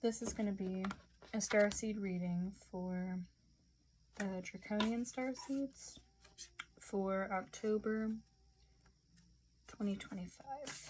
This is going to be a starseed reading for the Draconian starseeds for October 2025.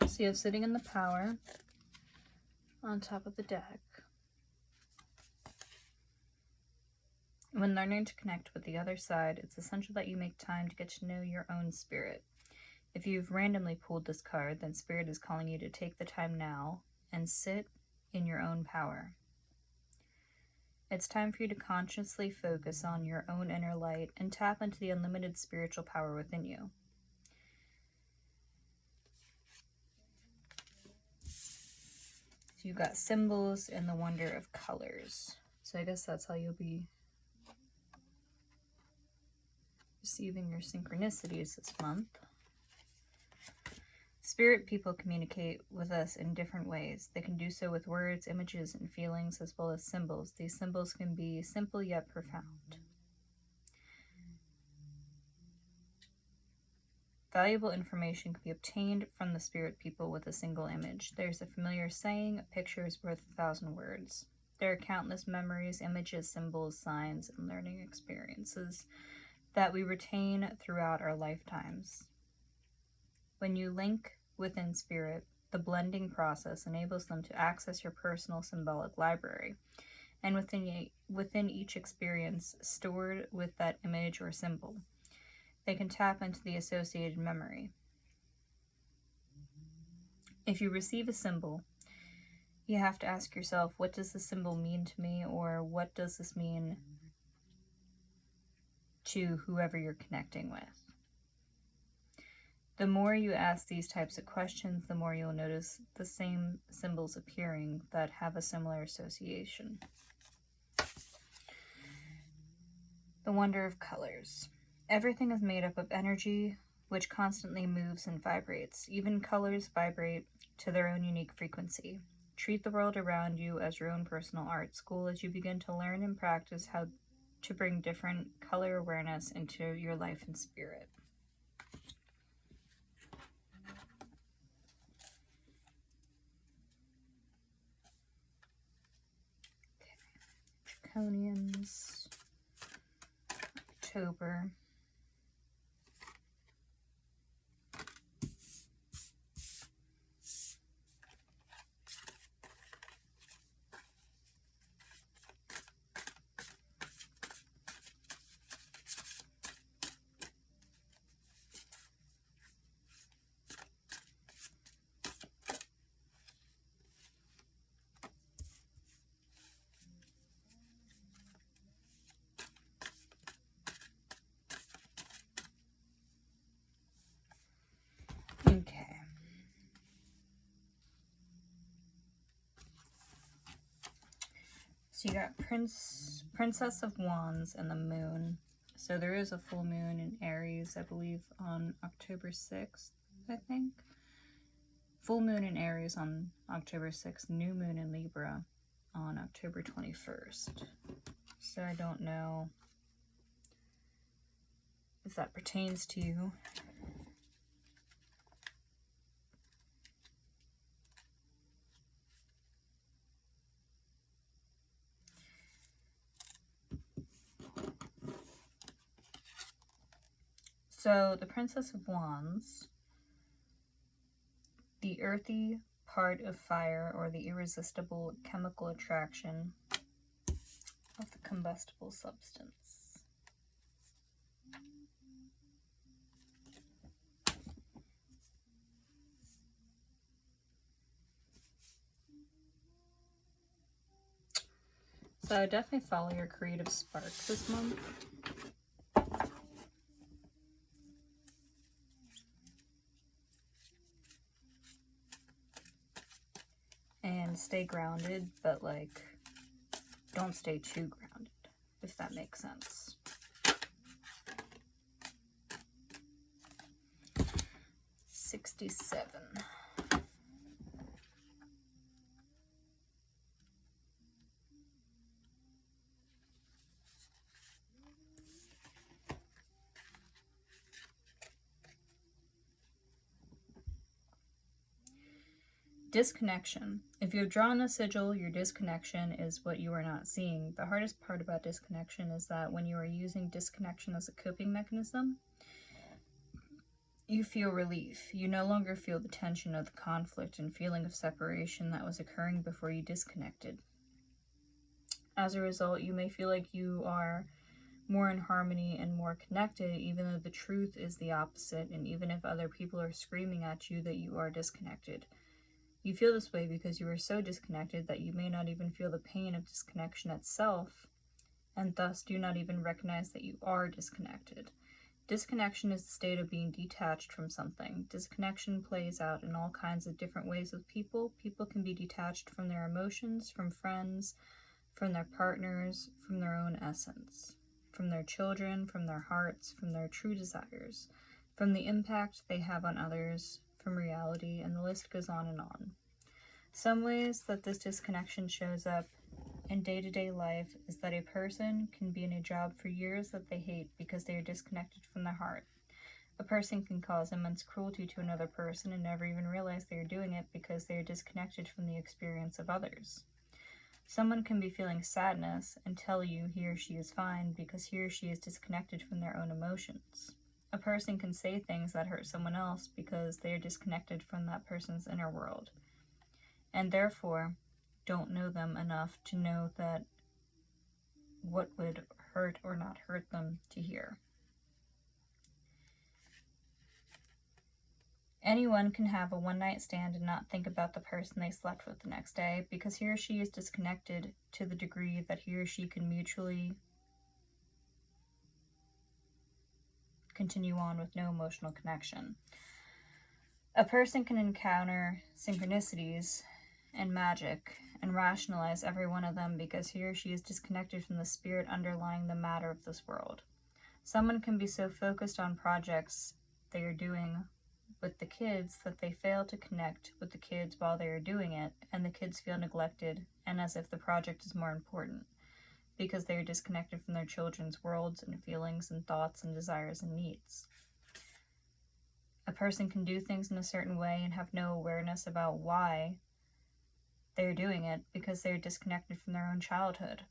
So you have sitting in the power on top of the deck. When learning to connect with the other side, it's essential that you make time to get to know your own spirit. If you've randomly pulled this card, then Spirit is calling you to take the time now and sit in your own power. It's time for you to consciously focus on your own inner light and tap into the unlimited spiritual power within you. You've got symbols and the wonder of colors. So I guess that's how you'll be receiving your synchronicities this month. Spirit people communicate with us in different ways. They can do so with words, images, and feelings, as well as symbols. These symbols can be simple yet profound. Valuable information can be obtained from the spirit people with a single image. There's a familiar saying, a picture is worth 1,000 words. There are countless memories, images, symbols, signs, and learning experiences that we retain throughout our lifetimes. When you link within spirit, the blending process enables them to access your personal symbolic library, and within each experience stored with that image or symbol, they can tap into the associated memory. If you receive a symbol, you have to ask yourself, what does this symbol mean to me, or what does this mean to whoever you're connecting with? The more you ask these types of questions, the more you'll notice the same symbols appearing that have a similar association. The wonder of colors. Everything is made up of energy, which constantly moves and vibrates. Even colors vibrate to their own unique frequency. Treat the world around you as your own personal art school as you begin to learn and practice how to bring different color awareness into your life and spirit. Okay. Draconians, October. Okay. So you got Princess of Wands and the Moon. So there is a full moon in Aries, I believe, on October 6th, I think. Full moon in Aries on October 6th, new moon in Libra on October 21st. So I don't know if that pertains to you. So the Princess of Wands, the earthy part of fire, or the irresistible chemical attraction of the combustible substance. So I definitely follow your creative spark this month. And stay grounded, but like, don't stay too grounded, if that makes sense. 67. Disconnection. If you have drawn the sigil, your disconnection is what you are not seeing. The hardest part about disconnection is that when you are using disconnection as a coping mechanism, you feel relief. You no longer feel the tension of the conflict and feeling of separation that was occurring before you disconnected. As a result, you may feel like you are more in harmony and more connected, even though the truth is the opposite, and even if other people are screaming at you that you are disconnected. You feel this way because you are so disconnected that you may not even feel the pain of disconnection itself, and thus do not even recognize that you are disconnected. Disconnection is the state of being detached from something. Disconnection plays out in all kinds of different ways with people. People can be detached from their emotions, from friends, from their partners, from their own essence, from their children, from their hearts, from their true desires, from the impact they have on others, from reality, and the list goes on and on. Some ways that this disconnection shows up in day-to-day life is that a person can be in a job for years that they hate because they are disconnected from their heart. A person can cause immense cruelty to another person and never even realize they are doing it because they are disconnected from the experience of others. Someone can be feeling sadness and tell you he or she is fine because he or she is disconnected from their own emotions. A person can say things that hurt someone else because they are disconnected from that person's inner world, and therefore don't know them enough to know that what would hurt or not hurt them to hear. Anyone can have a one-night stand and not think about the person they slept with the next day because he or she is disconnected to the degree that he or she can mutually continue on with no emotional connection. A person can encounter synchronicities and magic and rationalize every one of them because he or she is disconnected from the spirit underlying the matter of this world. Someone can be so focused on projects they are doing with the kids that they fail to connect with the kids while they are doing it, and the kids feel neglected and as if the project is more important because they are disconnected from their children's worlds and feelings and thoughts and desires and needs. A person can do things in a certain way and have no awareness about why they are doing it because they are disconnected from their own childhood.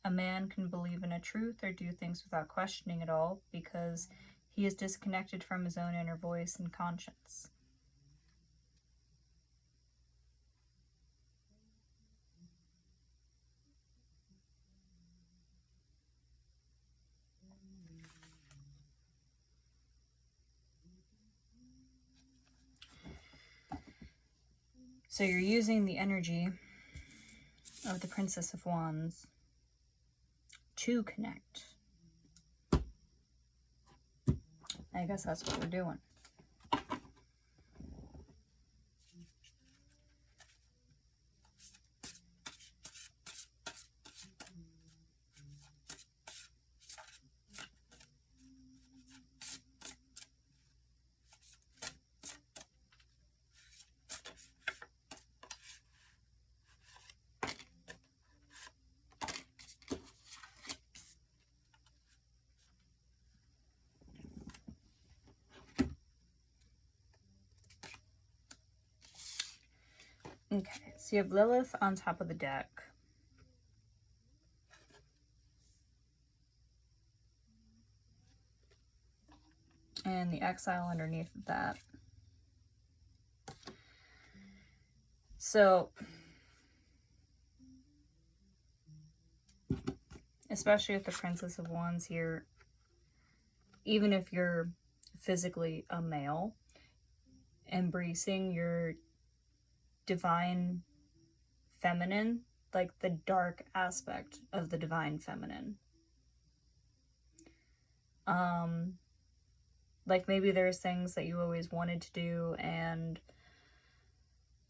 A man can believe in a truth or do things without questioning at all because he is disconnected from his own inner voice and conscience. So you're using the energy of the Princess of Wands to connect. I guess that's what we're doing. Okay, so you have Lilith on top of the deck. And the Exile underneath that. So, especially with the Princess of Wands here, even if you're physically a male, embracing your divine feminine, like the dark aspect of the divine feminine. Like maybe there's things that you always wanted to do and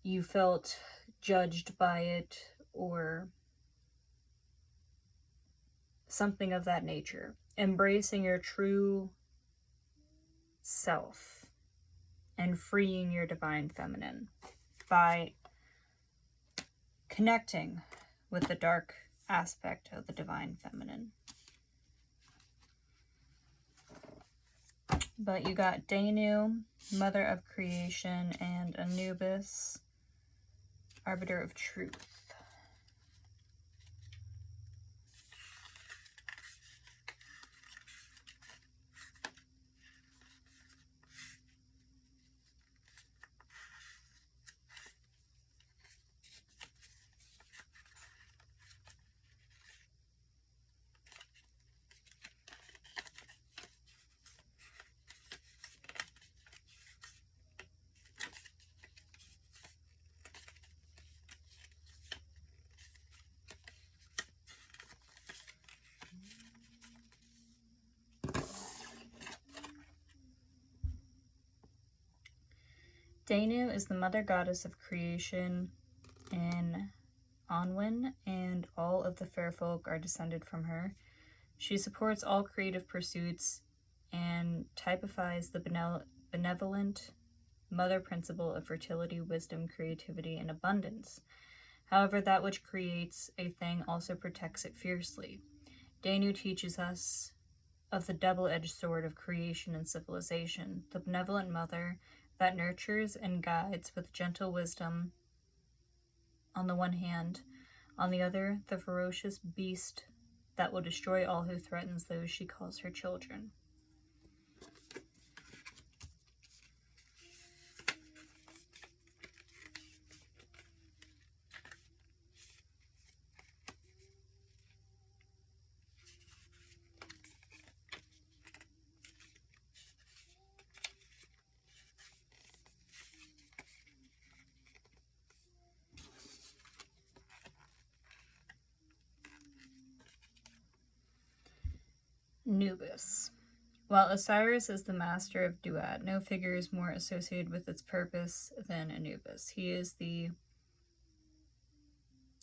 you felt judged by it or something of that nature. Embracing your true self and freeing your divine feminine by connecting with the dark aspect of the divine feminine. But you got Danu, mother of creation, and Anubis, arbiter of truth. Danu is the mother goddess of creation in Anwen, and all of the fair folk are descended from her. She supports all creative pursuits and typifies the benevolent mother principle of fertility, wisdom, creativity, and abundance. However, that which creates a thing also protects it fiercely. Danu teaches us of the double-edged sword of creation and civilization, the benevolent mother that nurtures and guides with gentle wisdom on the one hand, on the other, the ferocious beast that will destroy all who threatens those she calls her children. Anubis. While Osiris is the master of duat, no figure is more associated with its purpose than Anubis. He is the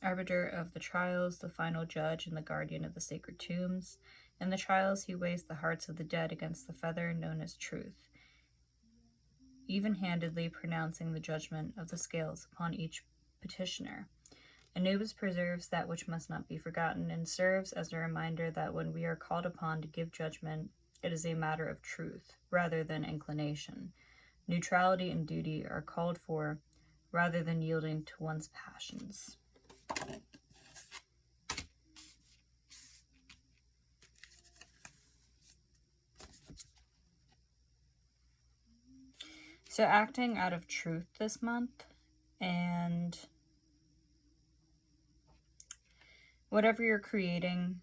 arbiter of the trials, the final judge, and the guardian of the sacred tombs. In the trials, he weighs the hearts of the dead against the feather known as truth, even-handedly pronouncing the judgment of the scales upon each petitioner. Anubis preserves that which must not be forgotten and serves as a reminder that when we are called upon to give judgment, it is a matter of truth rather than inclination. Neutrality and duty are called for rather than yielding to one's passions. So acting out of truth this month, and whatever you're creating,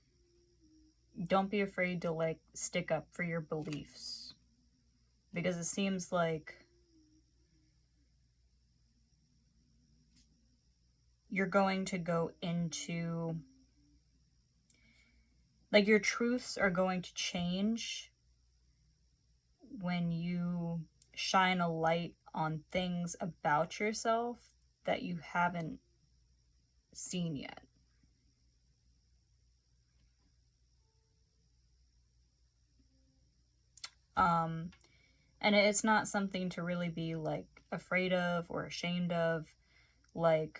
don't be afraid to stick up for your beliefs, because it seems like you're going to go into, your truths are going to change when you shine a light on things about yourself that you haven't seen yet. And it's not something to really be afraid of or ashamed of. When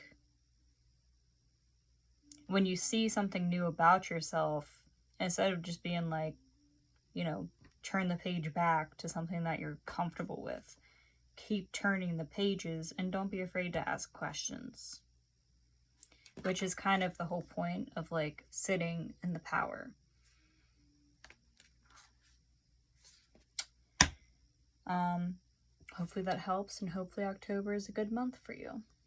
you see something new about yourself, instead of just being turn the page back to something that you're comfortable with, keep turning the pages and don't be afraid to ask questions, which is kind of the whole point of sitting in the power. Hopefully that helps, and hopefully October is a good month for you.